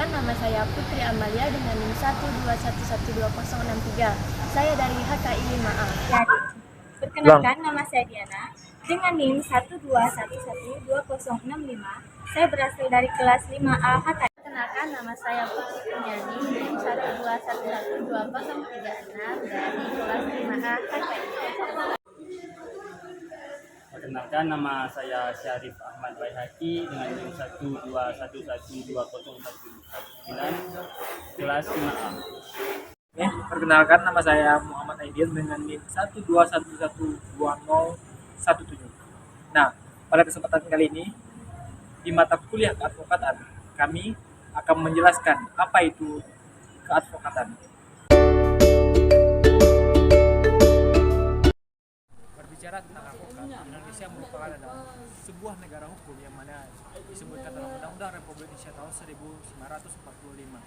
Perkenalkan, nama saya Putri Amalia dengan NIM 121121063. Saya dari HKI 5A. Perkenalkan, nama saya Diana dengan NIM 121121065. Saya berasal dari kelas 5A HKI. Perkenalkan, nama saya Putri Kurniani NIM 1211236 dari kelas 5A HKI. Perkenalkan, nama saya Syarif Ahmad Baihaqi dengan NIM 121121019 kelas 5A. Perkenalkan, nama saya Muhammad Aidil dengan NIM 121121017. Nah, pada kesempatan kali ini di mata kuliah keadvokatan kami akan menjelaskan apa itu keadvokatan. Berbicara tentang advokat, Indonesia merupakan sebuah negara hukum yang mana disebutkan dalam Undang-Undang Republik Indonesia tahun 1945.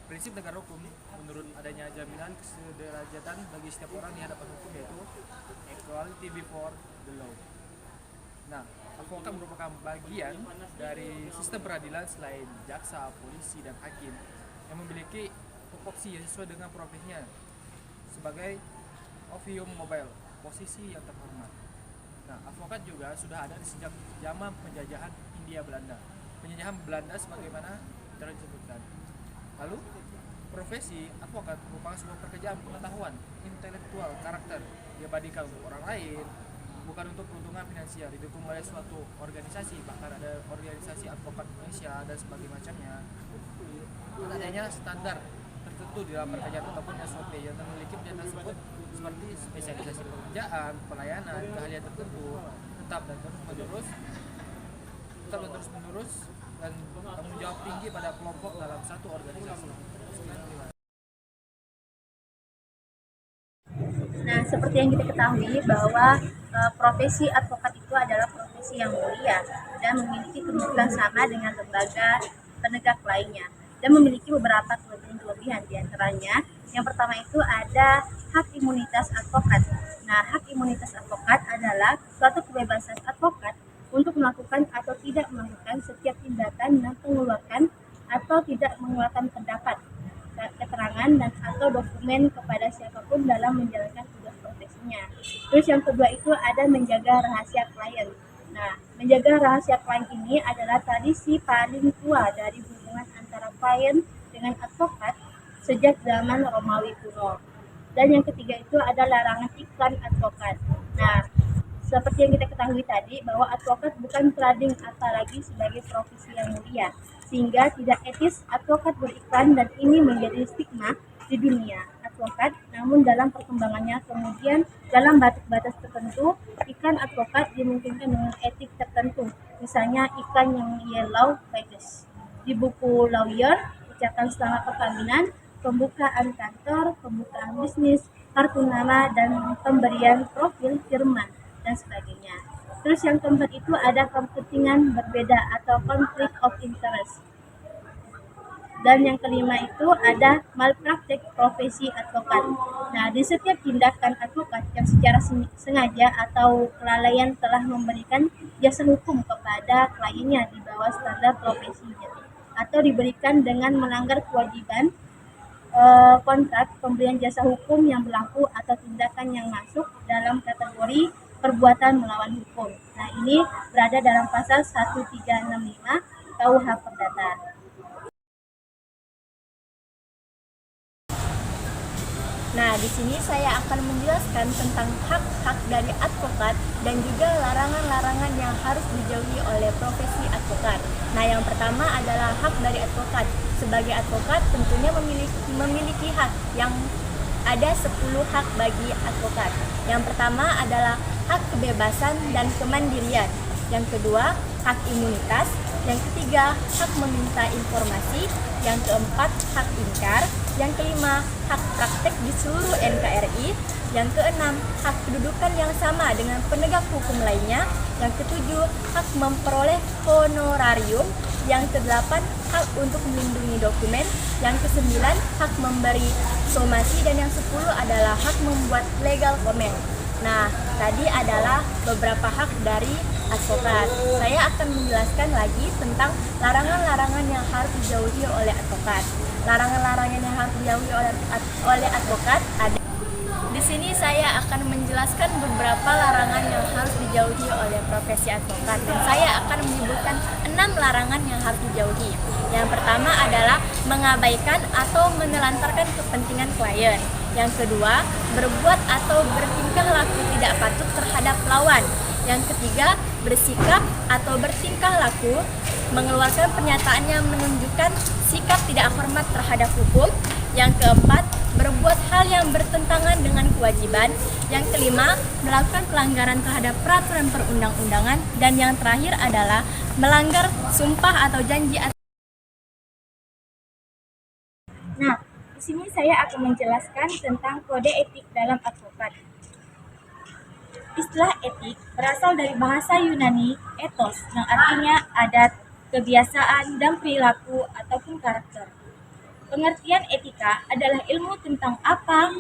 Prinsip negara hukum menurut adanya jaminan kesederajatan bagi setiap orang di hadapan hukum, yaitu equality before the law. Nah, advokat merupakan bagian dari sistem peradilan selain jaksa, polisi, dan hakim yang memiliki tupoksi yang sesuai dengan profesinya sebagai officium mobile, posisi yang terhormat. Nah, advokat juga sudah ada sejak zaman penjajahan Hindia Belanda. Penjajahan Belanda sebagaimana telah disebutkan. Lalu, profesi advokat merupakan sebuah pekerjaan pengetahuan intelektual karakter diabadikan untuk orang lain, bukan untuk keuntungan finansial, didukung oleh suatu organisasi, bahkan ada organisasi advokat Indonesia dan sebagainya macamnya. Adanya standar tertentu di dalam pekerjaan ataupun SOP yang memiliki pekerjaan tersebut seperti spesialisasi pekerjaan, pelayanan, keahlian tertentu, tetap dan terus menerus dan tanggung jawab tinggi pada kelompok dalam satu organisasi. Nah, seperti yang kita ketahui bahwa profesi advokat itu adalah profesi yang mulia dan memiliki kedudukan sama dengan lembaga penegak lainnya dan memiliki beberapa kelebihan di antaranya. Yang pertama itu ada hak imunitas advokat. Nah, hak imunitas advokat adalah suatu kebebasan advokat untuk melakukan atau tidak melakukan setiap tindakan dan mengeluarkan atau tidak mengeluarkan pendapat, keterangan dan atau dokumen kepada siapapun dalam menjalankan tugas profesinya. Terus yang kedua itu ada menjaga rahasia klien. Nah, menjaga rahasia klien ini adalah tradisi paling tua dari hubungan antara klien dengan advokat sejak zaman Romawi kuno. Dan yang ketiga itu ada larangan iklan advokat. Nah, seperti yang kita ketahui tadi bahwa advokat bukan trading apalagi sebagai profesi yang mulia, sehingga tidak etis advokat beriklan dan ini menjadi stigma di dunia advokat. Namun dalam perkembangannya kemudian dalam batas tertentu iklan advokat dimungkinkan dengan etik tertentu, misalnya iklan yang yellow pages di buku lawyer, ucapan selamat perkawinan, pembukaan kantor, pembukaan bisnis, kartu nama, dan pemberian profil firman dan sebagainya. Terus yang keempat itu ada kepentingan berbeda atau conflict of interest. Dan yang kelima itu ada malpraktek profesi advokat. Nah, di setiap tindakan advokat yang secara sengaja atau kelalaian telah memberikan jasa hukum kepada kliennya di bawah standar profesinya atau diberikan dengan melanggar kewajiban kontrak pemberian jasa hukum yang berlaku atau tindakan yang masuk dalam kategori perbuatan melawan hukum. Nah, ini berada dalam pasal 1365 KUH Perdata. Nah, di sini saya akan menjelaskan tentang hak-hak dari advokat dan juga larangan-larangan yang harus dijauhi oleh profesi advokat. Nah, yang pertama adalah hak dari advokat. Sebagai advokat tentunya memiliki hak yang ada 10 hak bagi advokat. Yang pertama adalah hak kebebasan dan kemandirian. Yang kedua, hak imunitas. Yang ketiga, hak meminta informasi. Yang keempat, hak ingkar. Yang kelima, hak praktek di seluruh NKRI. Yang keenam, hak kedudukan yang sama dengan penegak hukum lainnya. Yang ketujuh, hak memperoleh honorarium. Yang kedelapan, hak untuk melindungi dokumen. Yang kesembilan, hak memberi somasi. Dan yang 10 adalah hak membuat legal comment. Nah, tadi adalah beberapa hak dari advokat. Saya akan menjelaskan lagi tentang larangan-larangan yang harus dijauhi oleh advokat. Larangan-larangan yang harus dijauhi oleh advokat ada. Di sini saya akan menjelaskan beberapa larangan yang harus dijauhi oleh profesi advokat, dan saya akan menyebutkan 6 larangan yang harus dijauhi. Yang pertama adalah mengabaikan atau menelantarkan kepentingan klien. Yang kedua, berbuat atau bertingkah laku tidak patut terhadap lawan. Yang ketiga, bersikap atau bertingkah laku mengeluarkan pernyataan yang menunjukkan sikap tidak hormat terhadap hukum. Yang keempat, berbuat hal yang bertentangan dengan kewajiban. Yang kelima, melakukan pelanggaran terhadap peraturan perundang-undangan. Dan yang terakhir adalah melanggar sumpah atau janji. Nah, di sini saya akan menjelaskan tentang kode etik dalam advokat. Istilah etik berasal dari bahasa Yunani ethos, yang artinya adat, kebiasaan, dan perilaku ataupun karakter. Pengertian etika adalah ilmu tentang apa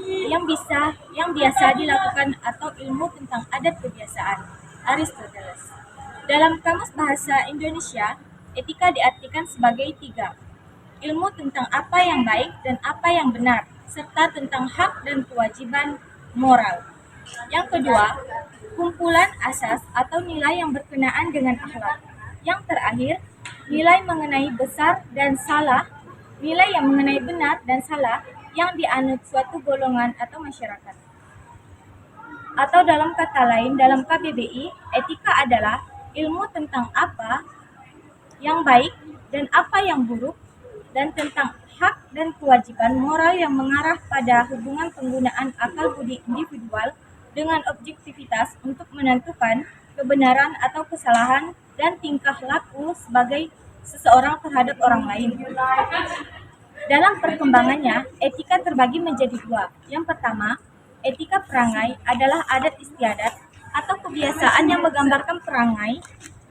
yang biasa dilakukan atau ilmu tentang adat kebiasaan. Aristoteles. Dalam Kamus Bahasa Indonesia, etika diartikan sebagai 3. Ilmu tentang apa yang baik dan apa yang benar, serta tentang hak dan kewajiban moral. Yang kedua, kumpulan asas atau nilai yang berkenaan dengan akhlak. Yang terakhir, nilai mengenai nilai yang mengenai benar dan salah yang dianut suatu golongan atau masyarakat. Atau dalam kata lain, dalam KBBI, etika adalah ilmu tentang apa yang baik dan apa yang buruk, dan tentang hak dan kewajiban moral yang mengarah pada hubungan penggunaan akal budi individual dengan objektivitas untuk menentukan kebenaran atau kesalahan dan tingkah laku sebagai seseorang terhadap orang lain. Dalam perkembangannya, etika terbagi menjadi 2. Yang pertama, etika perangai adalah adat istiadat atau kebiasaan yang menggambarkan perangai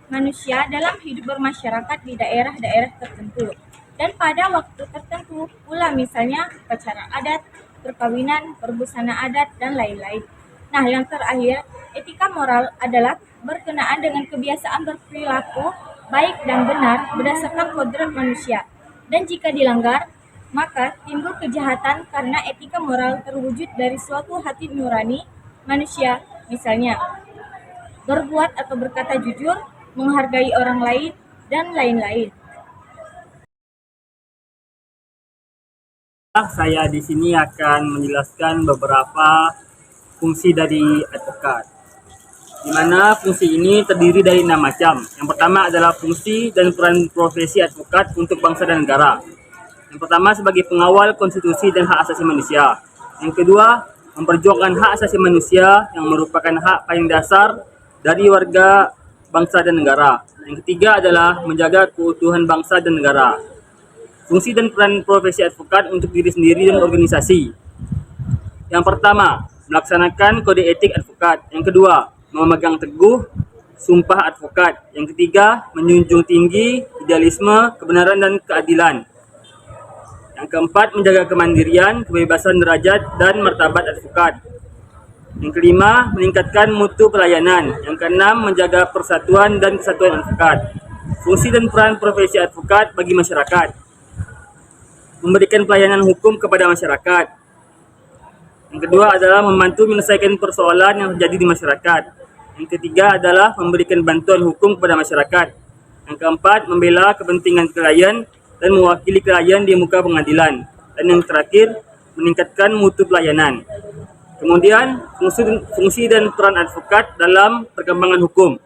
manusia dalam hidup bermasyarakat di daerah-daerah tertentu dan pada waktu tertentu pula, misalnya upacara adat, perkawinan, berbusana adat, dan lain-lain. Nah, yang terakhir, etika moral adalah berkenaan dengan kebiasaan berperilaku baik dan benar berdasarkan kodrat manusia, dan jika dilanggar, maka timbul kejahatan karena etika moral terwujud dari suatu hati nurani manusia, misalnya berbuat atau berkata jujur, menghargai orang lain, dan lain-lain. Saya di sini akan menjelaskan beberapa fungsi dari advokat. Di mana fungsi ini terdiri dari 6 macam. Yang pertama adalah fungsi dan peran profesi advokat untuk bangsa dan negara. Yang pertama sebagai pengawal konstitusi dan hak asasi manusia. Yang kedua, memperjuangkan hak asasi manusia yang merupakan hak paling dasar dari warga bangsa dan negara. Yang ketiga adalah menjaga keutuhan bangsa dan negara. Fungsi dan peran profesi advokat untuk diri sendiri dan organisasi. Yang pertama, melaksanakan kode etik advokat. Yang kedua, memegang teguh sumpah advokat. Yang ketiga, menjunjung tinggi idealisme, kebenaran, dan keadilan. Yang keempat, menjaga kemandirian, kebebasan derajat, dan martabat advokat. Yang kelima, meningkatkan mutu pelayanan. Yang keenam, menjaga persatuan dan kesatuan advokat. Fungsi dan peran profesi advokat bagi masyarakat. Memberikan pelayanan hukum kepada masyarakat. Yang kedua adalah membantu menyelesaikan persoalan yang terjadi di masyarakat. Yang ketiga adalah memberikan bantuan hukum kepada masyarakat. Yang keempat, membela kepentingan klien dan mewakili klien di muka pengadilan. Dan yang terakhir, meningkatkan mutu pelayanan. Kemudian, fungsi dan peran advokat dalam perkembangan hukum.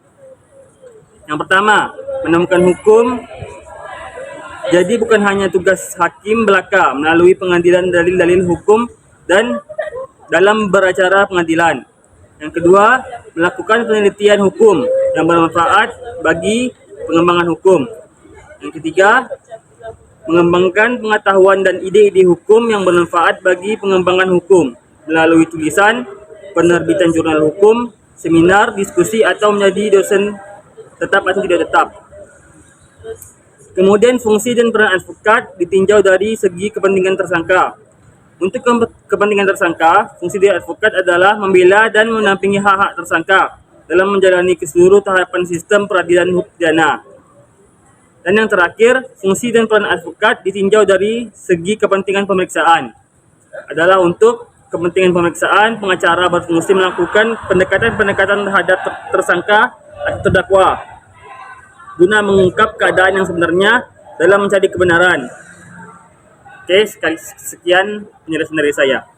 Yang pertama, menemukan hukum. Jadi bukan hanya tugas hakim belaka melalui pengadilan dalil-dalil hukum dan dalam beracara pengadilan. Yang kedua, melakukan penelitian hukum yang bermanfaat bagi pengembangan hukum. Yang ketiga, mengembangkan pengetahuan dan ide-ide hukum yang bermanfaat bagi pengembangan hukum melalui tulisan, penerbitan jurnal hukum, seminar, diskusi, atau menjadi dosen tetap atau tidak tetap. Kemudian fungsi dan peran advokat ditinjau dari segi kepentingan tersangka. Untuk kepentingan tersangka, fungsi dari advokat adalah membela dan menampingi hak-hak tersangka dalam menjalani keseluruh tahapan sistem peradilan hukum pidana. Dan yang terakhir, fungsi dan peran advokat ditinjau dari segi kepentingan pemeriksaan. Adalah untuk kepentingan pemeriksaan, pengacara berfungsi melakukan pendekatan-pendekatan terhadap tersangka atau terdakwa guna mengungkap keadaan yang sebenarnya dalam mencari kebenaran. Oke, sekian penjelasan dari saya.